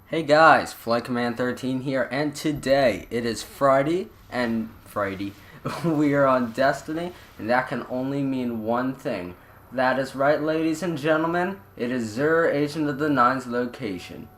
Hey guys, Flight Command 13 here, and today it is Friday, we are on Destiny, and that can only mean one thing. That is right, ladies and gentlemen, it is Zur, Agent of the Nine's location.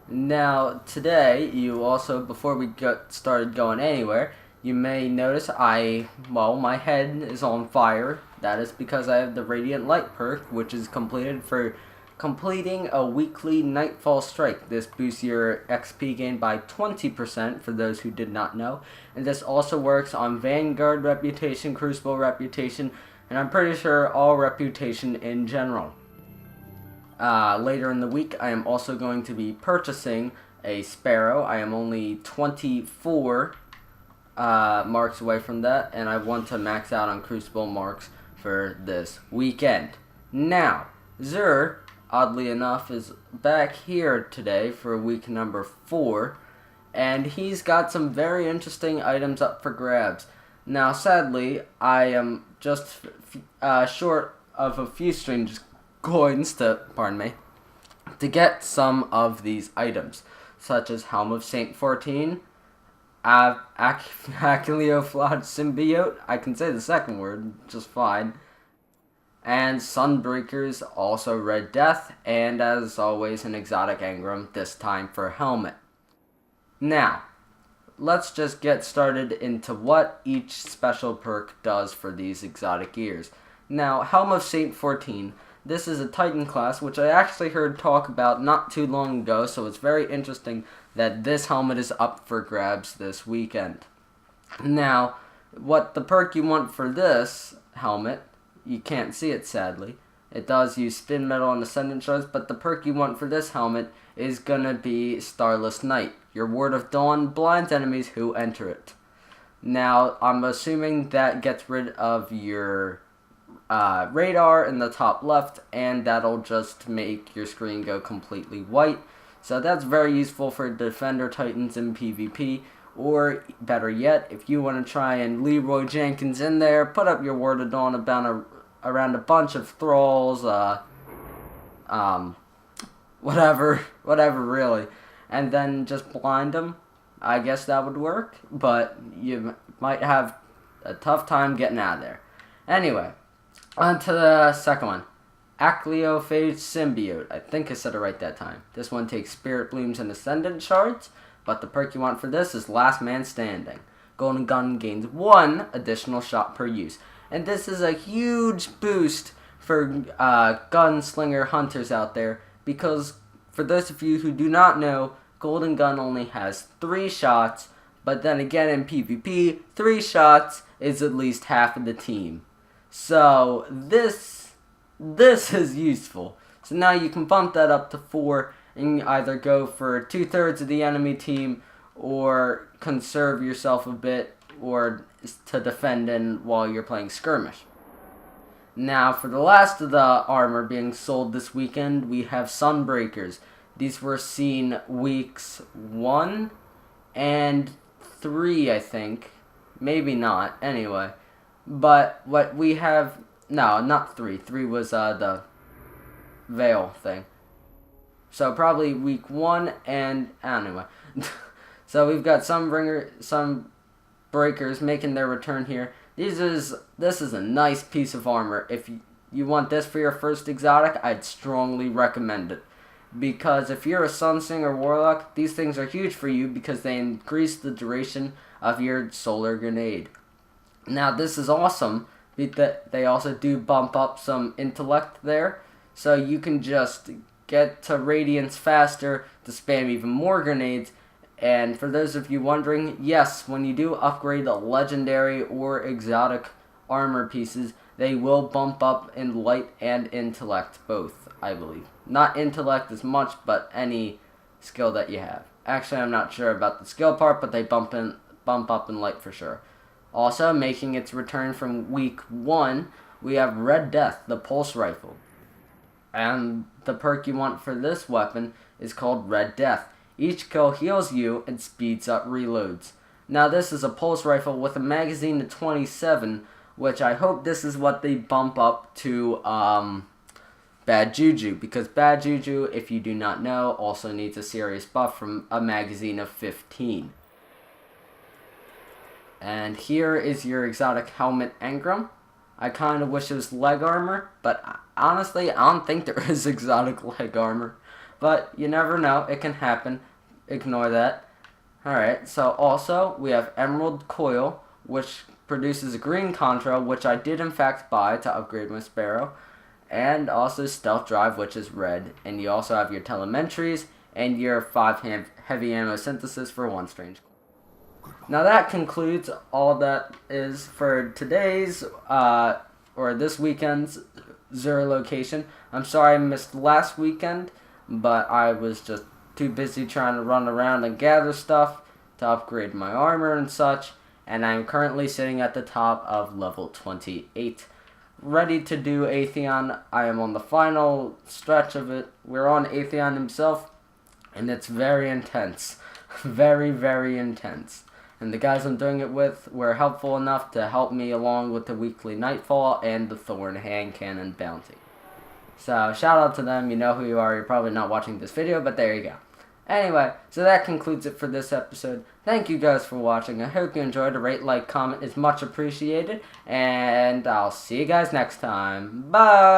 Now, today, you also, before we got started going anywhere, you may notice my head is on fire. That is because I have the Radiant Light perk, which is completed for completing a weekly Nightfall Strike. This boosts your XP gain by 20% for those who did not know. And this also works on Vanguard reputation, Crucible reputation, and I'm pretty sure all reputation in general. Later in the week, I am also going to be purchasing a Sparrow. I am only 24 marks away from that, and I want to max out on Crucible marks for this weekend. Now, Zur, oddly enough, is back here today for week number 4, and he's got some very interesting items up for grabs. Now, sadly, I am just short of a few strange coins to get some of these items, such as Helm of Saint 14, Achilleophloid Symbiote, I can say the second word just fine, and Sunbreakers, also Red Death, and as always an exotic engram, this time for Helmet. Now, let's just get started into what each special perk does for these exotic gears. Now, Helm of Saint 14, this is a Titan class, which I actually heard talk about not too long ago, so it's very interesting that this helmet is up for grabs this weekend. Now, what the perk you want for this helmet, you can't see it sadly. It does use Spin Metal and Ascendant Shards, but the perk you want for this helmet is gonna be Starless Night. Your Word of Dawn blinds enemies who enter it. Now, I'm assuming that gets rid of your radar in the top left, and that'll just make your screen go completely white. So that's very useful for Defender Titans in PvP, or better yet, if you want to try and Leroy Jenkins in there, put up your Word of Dawn around a bunch of thralls, whatever really, and then just blind them. I guess that would work, but you might have a tough time getting out of there. Anyway, on to the second one. Achilleophloid Symbiote. I think I said it right that time. This one takes Spirit Blooms and Ascendant Shards, but the perk you want for this is Last Man Standing. Golden Gun gains 1 additional shot per use. And this is a huge boost for gunslinger hunters out there, because for those of you who do not know, Golden Gun only has 3 shots, but then again in PvP, 3 shots is at least half of the team. So this is useful. So now you can bump that up to 4 and either go for 2/3 of the enemy team, or conserve yourself a bit, or to defend in while you're playing skirmish. Now, for the last of the armor being sold this weekend, we have Sunbreakers. These were seen weeks 1 and 3, I think. Maybe not, anyway. But what we have... No, not 3. 3 was the Veil thing. So probably week 1 and... Anyway. So we've got some breakers making their return here. This is a nice piece of armor. If you want this for your first exotic, I'd strongly recommend it. Because if you're a Sunslinger Warlock, these things are huge for you because they increase the duration of your solar grenade. Now this is awesome, but they also do bump up some intellect there, so you can just get to Radiance faster to spam even more grenades. And for those of you wondering, yes, when you do upgrade a legendary or exotic armor pieces, they will bump up in light and intellect both, I believe. Not intellect as much, but any skill that you have. Actually, I'm not sure about the skill part, but they bump up in light for sure. Also, making its return from week 1, we have Red Death, the Pulse Rifle. And the perk you want for this weapon is called Red Death. Each kill heals you and speeds up reloads. Now this is a pulse rifle with a magazine of 27, which I hope this is what they bump up to Bad Juju, because Bad Juju, if you do not know, also needs a serious buff from a magazine of 15. And here is your exotic helmet engram. I kind of wish it was leg armor, but honestly, I don't think there is exotic leg armor. But you never know, it can happen. Ignore that. Alright, so also, we have Emerald Coil, which produces a green contra, which I did in fact buy to upgrade my Sparrow. And also Stealth Drive, which is red. And you also have your Telementaries, and your 5 heavy ammo synthesis for 1 strange. Now that concludes all that is for today's, or this weekend's Zero location. I'm sorry I missed last weekend, but I was just too busy trying to run around and gather stuff to upgrade my armor and such, and I'm currently sitting at the top of level 28. Ready to do Atheon. I am on the final stretch of it. We're on Atheon himself, and it's very intense. Very, very intense. And the guys I'm doing it with were helpful enough to help me along with the weekly Nightfall and the Thorn Hand Cannon bounty. So, shout out to them. You know who you are. You're probably not watching this video, but there you go. Anyway, so that concludes it for this episode. Thank you guys for watching. I hope you enjoyed. A rate, like, comment is much appreciated. And I'll see you guys next time. Bye!